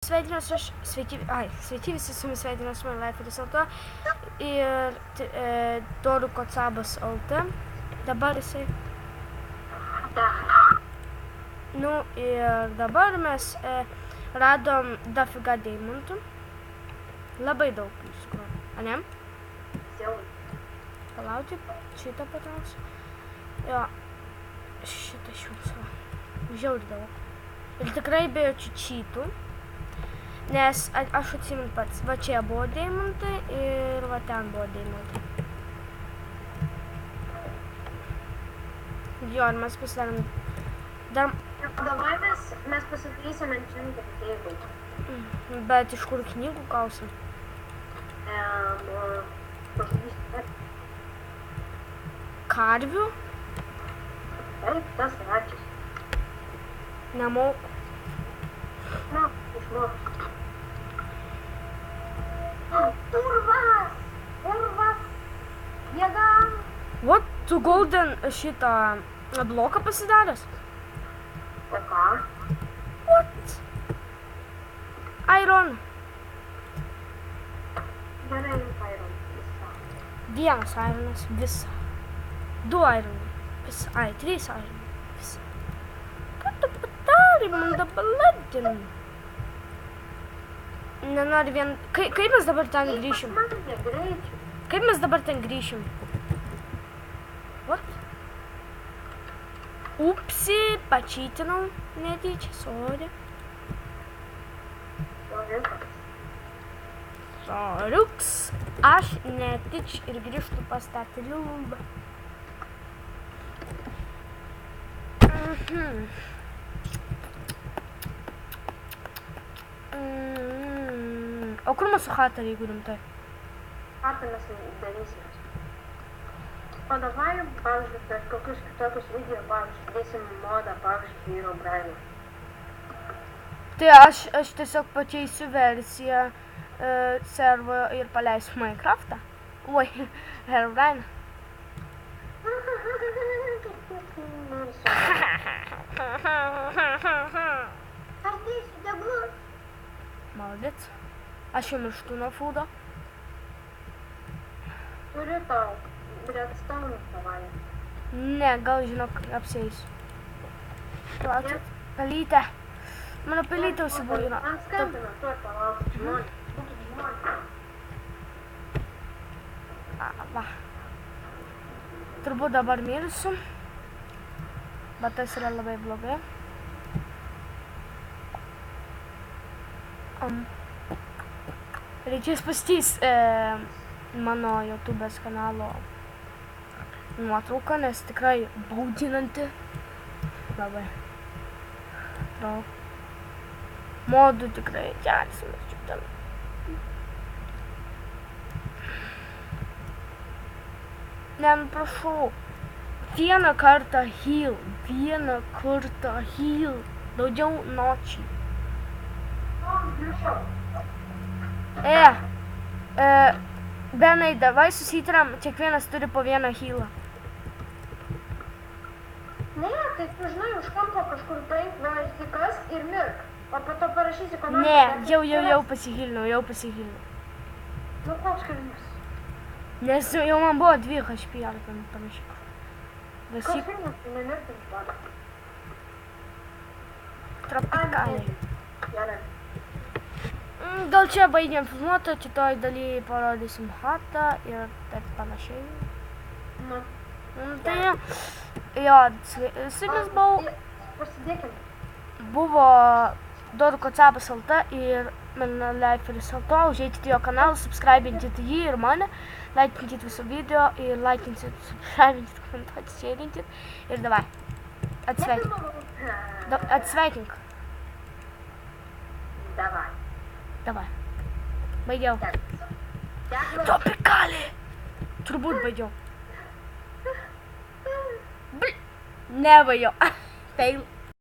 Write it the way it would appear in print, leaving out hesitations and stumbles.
Sveikinuosi aš, sveiki visi su jumis sveikinuosi man Laiferis LT ir Doru Kocabas LT. Dabar jisai. Nu ir dabar mes radom dafiga deimantų. Labai daug iš tikrųjų, ane? Palaukit, šitą patrauksiu. Jo, šitą šiuo. Žiauri daug. Ir tikrai be jokių čytų. Nes aš atsimenu pats, va čia buvo deimantai ir va ten buvo deimantai. Jo, ir mes pasidarėm dar... Davai mes pasidarysim enchantment table. Bet iš kur knygų gausim? Karvių? Taip, tas račias. Nemoku. Na, išmok. Urvas! Jėga! What? Tu golden šitą bloką pasidaręs? O ką? What? Iron. Gerai, iron. Visą. Vienas ironas, visą. 2 ironai, visą. Ai, 3 ironai, visą. Ką tu padarė man dabar ledin? Nenori vien... Kaip mes dabar ten grįšim? Kaip mes dabar ten grįšim? What? Upsi, pačytinau netyčia, sorry. Soriuks. Aš netyčia ir grįžtu pas tą trilubą. O kur mūsų chata, jeigu rimtai? Chatą mes darysim. O davai, pavyzdžiui, per kokius kitokius video, pavyzdžiui, dėsim modą, pavyzdžiui, Herobrine. Tai aš tiesiog pakeisiu versiją servo ir paleisiu Minecraftą. Oi, Herobrine. Aš dėsiu degų. Молодец. Aš jau mirštu nuo fūdo. Turiu tau, redstone davai. Ne, gal žinok, apsėsiu. Palaukit, pelytė. Mano pelytė užsibūrino. Man skambina, tuo palaukit, žmonės. Būkit žmonės. Va. Turbūt dabar mirsiu. Bet tas yra labai blogai. Reikės pastys mano YouTube'ės kanalo nuotrauką, nes tikrai baudinanti. Labai daug. Modų tikrai kelsimės čiūtam. Ne, prašau. Vieną kartą heal. Daugiau nočiai. Benai, davai susitariam, kiekvienas turi po vieną healą. Ne, tai tu žinai, už kampo kažkur paimk, kas ir mirk. O po to parašysi komandą. Ne, jau pasihilinau, Nu, koks kelinis? Nes jau man buvo 2 HP ar ten panašiai. Kas filmas, tai nemirti iš bado. Tropikaliai. Gerai. Gal čia baigiam filmuotą, kitoj daly parodysim chatą ir taip panašiai. Nu. Tai jo, su jumis Pasidėkim. buvo Doru Kocabas LT ir mano Laiferis LT. Užeikite jo kanalą, subscribinkit jį ir mane, laikinkit visų video ir laikinkit, subscribinkit, komentuokit, šėrinkit ir davai. Atsveikink. Davai. Baigiau. Tropikaliai. Turbūt baigiau. Nebaigiau. Fail.